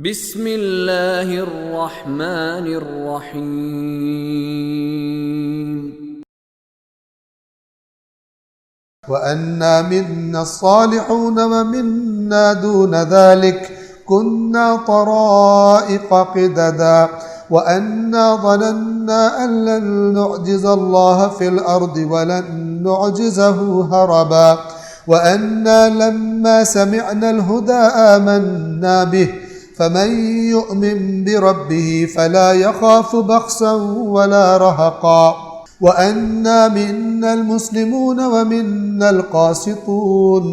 بسم اللہ الرحمن الرحیم وَأَنَّا مِنَّا الصَّالِحُونَ وَمِنَّا دُونَ ذَلِكَ كُنَّا طَرَائِقَ قِدَدًا وَأَنَّا ظَنَنَّا أَن لَّن نُّعْجِزَ اللَّهَ فِي الْأَرْضِ وَلَن نُّعْجِزَهُ هَرَبًا وَأَنَّا لَمَّا سَمِعْنَا الْهُدَىٰ آمَنَّا بِهِ فَمَن يُؤْمِن بِرَبِّهِ فَلَا يَخَافُ بَخْسًا وَلَا رَهَقًا وَأَنَّا مِنَّا الْمُسْلِمُونَ وَمِنَّا الْقَاسِطُونَ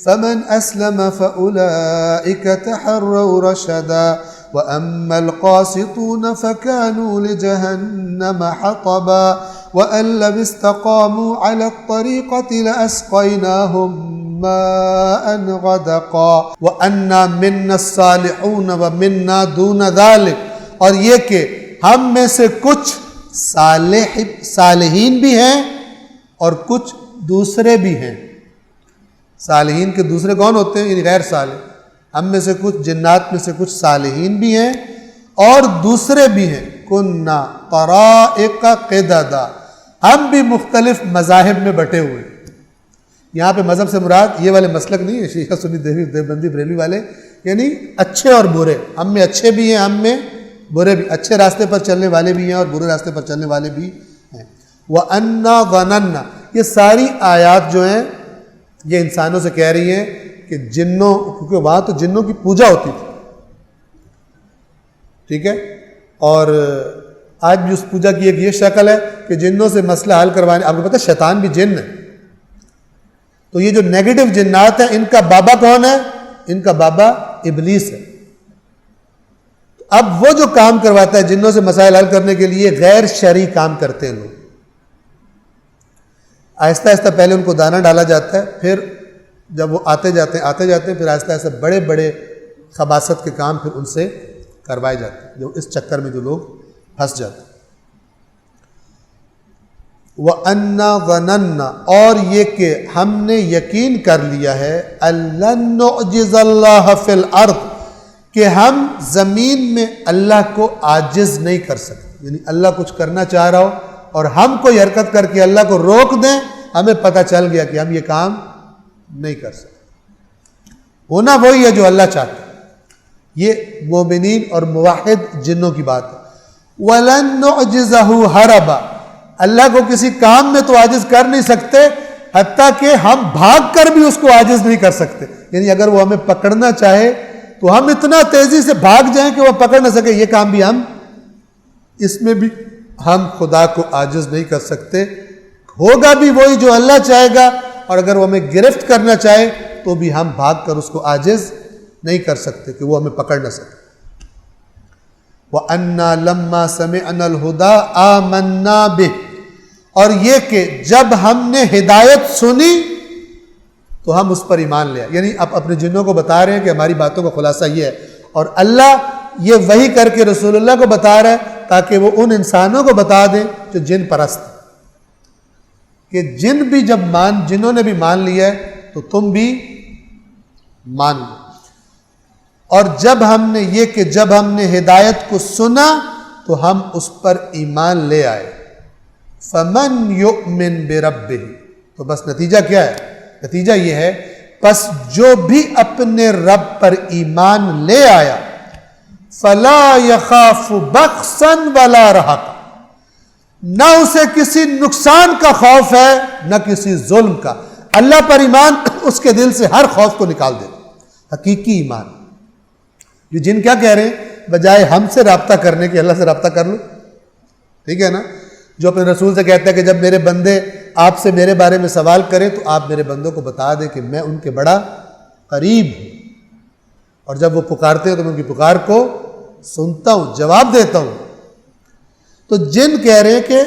فَمَنْ أَسْلَمَ فَأُولَٰئِكَ تَحَرَّوْا رَشَدًا وَأَمَّا الْقَاسِطُونَ فَكَانُوا لِجَهَنَّمَ حَطَبًا وَأَن لَّوِ اسْتَقَامُوا عَلَى الطَّرِيقَةِ لَأَسْقَيْنَاهُم مَّاءً غَدَقًا وَأَنَّا مِنَّا الصَّالِحُونَ وَمِنَّا دُونَ ذَلِكَ، اور یہ کہ ہم میں سے کچھ صالحین بھی ہیں اور کچھ دوسرے بھی ہیں۔ صالحین کے دوسرے کون ہوتے ہیں؟ یعنی غیر صالح۔ ہم میں سے کچھ جنات میں سے کچھ صالحین بھی ہیں اور دوسرے بھی ہیں۔ کننا طرائق قددا، ہم بھی مختلف مذاہب میں بٹے ہوئے۔ یہاں پہ مذہب سے مراد یہ والے مسلک نہیں ہے، شیعہ سنی دیوبندی بریلوی والے، یعنی اچھے اور برے۔ ہم میں اچھے بھی ہیں، ہم میں برے بھی، اچھے راستے پر چلنے والے بھی ہیں اور برے راستے پر چلنے والے بھی ہیں۔ وَأَنَّا ظَنَنَّا، یہ ساری آیات جو ہیں یہ انسانوں سے کہہ رہی ہیں کہ جنوں، کیونکہ وہاں تو جنوں کی پوجا ہوتی تھی، ٹھیک ہے، اور آج بھی اس پوجا کی ایک یہ شکل ہے کہ جنوں سے مسئلہ حل کروانے۔ آپ کو پتہ ہے شیطان بھی جن ہے، تو یہ جو نیگیٹو جنات ہیں ان کا بابا کون ہے؟ ان کا بابا ابلیس ہے۔ اب وہ جو کام کرواتا ہے جنوں سے مسائل حل کرنے کے لیے، غیر شرعی کام کرتے ہیں لوگ۔ آہستہ آہستہ پہلے ان کو دانہ ڈالا جاتا ہے، پھر جب وہ آتے جاتے ہیں پھر آہستہ آہستہ بڑے بڑے خباثت کے کام پھر ان سے کروائے جاتے ہیں، جو اس چکر میں جو لوگ پھنس جاتے ہیں۔ وَأَنَّا ظَنَنَّا، اور یہ کہ ہم نے یقین کر لیا ہے، أَلَّن نُّعْجِزَ اللَّهَ فِي الْأَرْضِ، کہ ہم زمین میں اللہ کو عاجز نہیں کر سکتے۔ یعنی اللہ کچھ کرنا چاہ رہا ہو اور ہم کوئی حرکت کر کے اللہ کو روک دیں، ہمیں پتہ چل گیا کہ ہم یہ کام نہیں کر سکتے۔ ہونا وہی ہے جو اللہ چاہتا ہے۔ یہ مومنین اور موحد جنوں کی بات ہے۔ وَلَن نُّعْجِزَهُ هَرَبًا، اللہ کو کسی کام میں تو عاجز کر نہیں سکتے، حتیٰ کہ ہم بھاگ کر بھی اس کو عاجز نہیں کر سکتے۔ یعنی اگر وہ ہمیں پکڑنا چاہے تو ہم اتنا تیزی سے بھاگ جائیں کہ وہ پکڑ نہ سکے، یہ کام بھی ہم، اس میں بھی ہم خدا کو عاجز نہیں کر سکتے۔ ہوگا بھی وہی جو اللہ چاہے گا، اور اگر وہ ہمیں گرفت کرنا چاہے تو بھی ہم بھاگ کر اس کو عاجز نہیں کر سکتے کہ وہ ہمیں پکڑ نہ سکے۔ وَأَنَّا لَمَّا سَمِعْنَا الْهُدَىٰ آمَنَّا بِهِ، اور یہ کہ جب ہم نے ہدایت سنی تو ہم اس پر ایمان لے آئے۔ یعنی اب اپنے جنوں کو بتا رہے ہیں کہ ہماری باتوں کا خلاصہ یہ ہے، اور اللہ یہ وحی کر کے رسول اللہ کو بتا رہا ہے تاکہ وہ ان انسانوں کو بتا دیں جو جن پرست ہیں، کہ جنوں نے بھی مان لیا ہے تو تم بھی مان لو۔ اور جب ہم نے ہدایت کو سنا تو ہم اس پر ایمان لے آئے۔ فَمَن يُؤْمِن بِرَبِّهِ، تو بس نتیجہ کیا ہے؟ نتیجہ یہ ہے، پس جو بھی اپنے رب پر ایمان لے آیا، فَلَا يَخَافُ بَخْسًا وَلَا رَهَقًا، نہ اسے کسی نقصان کا خوف ہے نہ کسی ظلم کا۔ اللہ پر ایمان اس کے دل سے ہر خوف کو نکال دیتا، حقیقی ایمان۔ یہ جن کیا کہہ رہے ہیں؟ بجائے ہم سے رابطہ کرنے کے اللہ سے رابطہ کر لو، ٹھیک ہے نا؟ جو اپنے رسول سے کہتا ہے کہ جب میرے بندے آپ سے میرے بارے میں سوال کریں تو آپ میرے بندوں کو بتا دیں کہ میں ان کے بڑا قریب ہوں، اور جب وہ پکارتے ہیں تو میں ان کی پکار کو سنتا ہوں، جواب دیتا ہوں۔ تو جن کہہ رہے ہیں کہ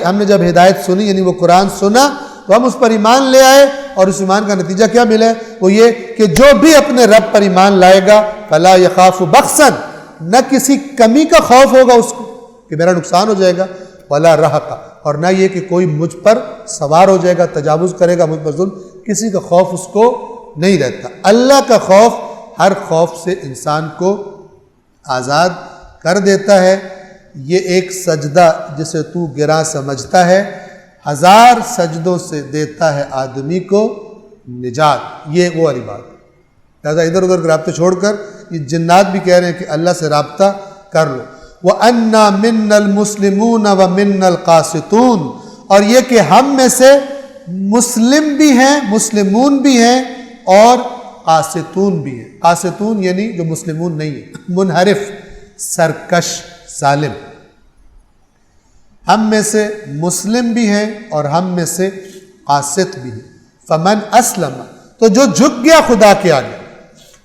ہم نے جب ہدایت سنی، یعنی وہ قرآن سنا تو ہم اس پر ایمان لے آئے، اور اس ایمان کا نتیجہ کیا ملا ہے؟ وہ یہ کہ جو بھی اپنے رب پر ایمان لائے گا، فَلَا يَخَافُ بَخْسًا، نہ کسی کمی کا خوف ہوگا اس کو کہ میرا نقصان ہو جائے گا، وَلَا رَهَقًا، اور نہ یہ کہ کوئی مجھ پر سوار ہو جائے گا، تجاوز کرے گا، مجھ پر ظلم، کسی کا خوف اس کو نہیں رہتا۔ اللہ کا خوف ہر خوف سے انسان کو آزاد کر دیتا ہے۔ یہ ایک سجدہ جسے تو گراں سمجھتا ہے 1000 سجدوں سے دیتا ہے آدمی کو نجات۔ یہ وہ والی بات، لہٰذا ادھر ادھر کے رابطے چھوڑ کر یہ جنات بھی کہہ رہے ہیں کہ اللہ سے رابطہ کر لو۔ وَأَنَّا مِنَّا الْمُسْلِمُونَ وَمِنَّا الْقَاسِطُونَ، اور یہ کہ ہم میں سے مسلم بھی ہیں، مسلمون بھی ہیں اور قاسطون بھی ہیں۔ قاسطون یعنی جو مسلمون نہیں ہیں، منحرف، سرکش، ظالم۔ ہم میں سے مسلم بھی ہیں اور ہم میں سے قاسط بھی ہیں۔ فمن اسلم، تو جو جھک گیا خدا کے آگے،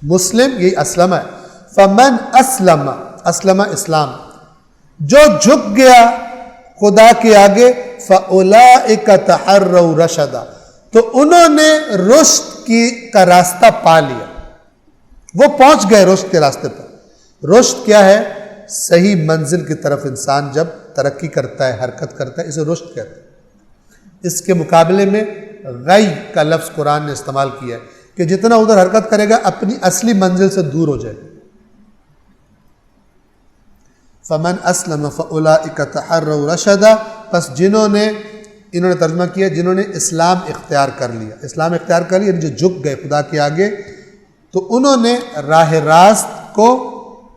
مسلم یہی اسلم ہے، فمن اسلم، اسلم اسلام، جو جھک گیا خدا کے آگے، فَأُولَئِكَ تَحَرَّوْا رَشَدًا، تو انہوں نے رشد کا راستہ پا لیا، وہ پہنچ گئے رشد کے راستے پر۔ رشد کیا ہے؟ صحیح منزل کی طرف انسان جب ترقی کرتا ہے، حرکت کرتا ہے، اسے رشد کہتے ہیں۔ اس کے مقابلے میں غی کا لفظ قرآن نے استعمال کیا ہے کہ جتنا ادھر حرکت کرے گا اپنی اصلی منزل سے دور ہو جائے گا۔ فمن اسلم فاولئک تحروا رشدا، پس انہوں نے ترجمہ کیا جنہوں نے اسلام اختیار کر لیا، اسلام اختیار کر لیا، جو جھک گئے خدا کے آگے تو انہوں نے راہ راست کو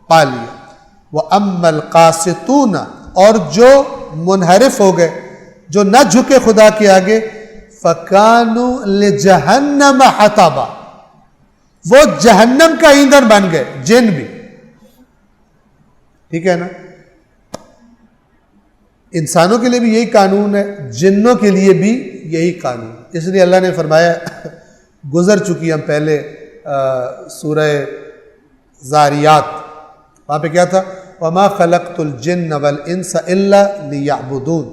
پا لیا۔ وَأَمَّا الْقَاسِطُونَ، اور جو منحرف ہو گئے، جو نہ جھکے خدا کے آگے، فَكَانُوا لِجَهَنَّمَ حَطَبًا، وہ جہنم کا ایندھن بن گئے، جن بھی، ٹھیک ہے نا؟ انسانوں کے لیے بھی یہی قانون ہے، جنوں کے لیے بھی یہی قانون، اس لیے اللہ نے فرمایا، گزر چکی ہم پہلے سورہ زاریات، وہاں پہ کیا تھا؟ وَمَا خَلَقْتُ الْجِنَّ وَالْإِنسَ إِلَّا لِيَعْبُدُونَ،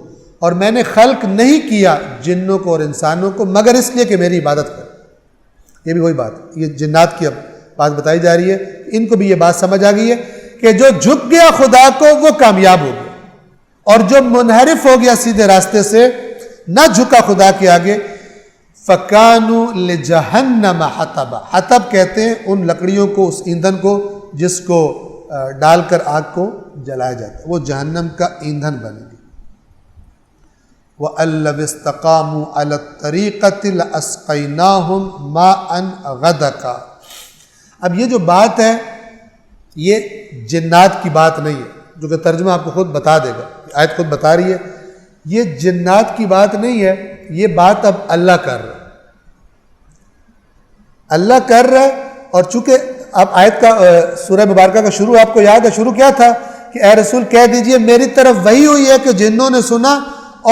اور میں نے خلق نہیں کیا جنوں کو اور انسانوں کو مگر اس لیے کہ میری عبادت کریں۔ یہ بھی وہی بات ہے، یہ جنات کی اب بات بتائی جا رہی ہے، ان کو بھی یہ بات سمجھ آ گئی ہے کہ جو جھک گیا خدا کو وہ کامیاب ہو گیا، اور جو منحرف ہو گیا سیدھے راستے سے، نہ جھکا خدا کے آگے، فَكَانُوا لِجَهَنَّمَ حَطَبًا، حطب کہتے ہیں ان لکڑیوں کو، اس ایندھن کو جس کو ڈال کر آگ کو جلایا جاتا ہے، وہ جہنم کا ایندھن بنے گی۔ وَأَن لَّوِ اسْتَقَامُوا عَلَى الطَّرِيقَةِ لَأَسْقَيْنَاهُم مَاءً غَدَقًا۔ اب یہ جو بات ہے یہ جنات کی بات نہیں ہے، جو کہ ترجمہ آپ کو خود بتا دے گا، آیت خود بتا رہی ہے، یہ جنات کی بات نہیں ہے، یہ بات اب اللہ کر رہا ہے، اللہ کر رہا ہے۔ اور چونکہ اب آیت کا سورہ مبارکہ کا شروع آپ کو یاد ہے، شروع کیا تھا کہ اے رسول کہہ دیجئے میری طرف وحی ہوئی ہے کہ جنوں نے سنا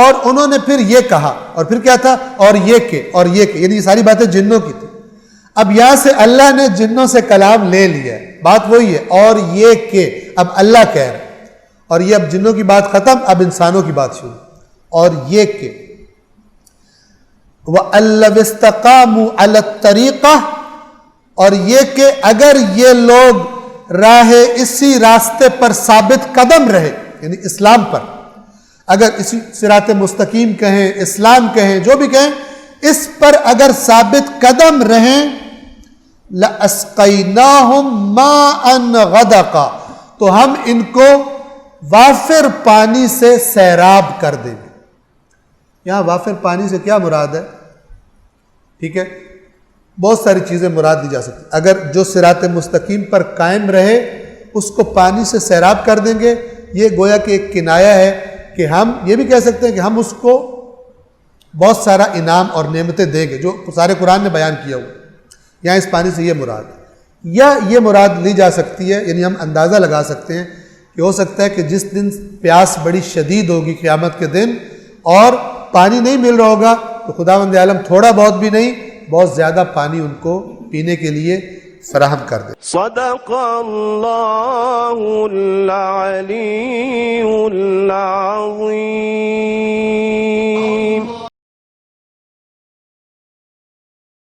اور انہوں نے پھر یہ کہا، اور پھر کیا تھا؟ اور یہ کہ، اور یہ کہ، یعنی یہ ساری باتیں جنوں کی تھی۔ اب یہاں سے اللہ نے جنوں سے کلام لے لیا ہے، بات وہی ہے، اور یہ کہ، اب اللہ کہہ رہا ہے، اور یہ اب جنوں کی بات ختم، اب انسانوں کی بات شروع، اور یہ کہ وَأَن لَّوِ اسْتَقَامُوا عَلَى الطَّرِيقَةِ، اور یہ کہ اگر یہ لوگ راہ اسی راستے پر ثابت قدم رہے، یعنی اسلام پر، اگر اسی صراط مستقیم کہیں، اسلام کہیں، جو بھی کہیں، اس پر اگر ثابت قدم رہیں، لَأَسْقَيْنَاهُم مَاءً غَدَقًا، تو ہم ان کو وافر پانی سے سیراب کر دیں گے۔ یہاں وافر پانی سے کیا مراد ہے؟ ٹھیک ہے، بہت ساری چیزیں مراد دی جا سکتی، اگر جو صراط مستقیم پر قائم رہے اس کو پانی سے سیراب کر دیں گے، یہ گویا کہ ایک کنایہ ہے کہ ہم یہ بھی کہہ سکتے ہیں کہ ہم اس کو بہت سارا انعام اور نعمتیں دیں گے، جو سارے قرآن نے بیان کیا ہوا۔ یہاں اس پانی سے یہ مراد ہے، یا یہ مراد لی جا سکتی ہے، یعنی ہم اندازہ لگا سکتے ہیں کہ ہو سکتا ہے کہ جس دن پیاس بڑی شدید ہوگی قیامت کے دن اور پانی نہیں مل رہا ہوگا، تو خداوند عالم تھوڑا بہت بھی نہیں، بہت زیادہ پانی ان کو پینے کے لیے فراہم کر دے۔ صدق اللہ العلی العظیم۔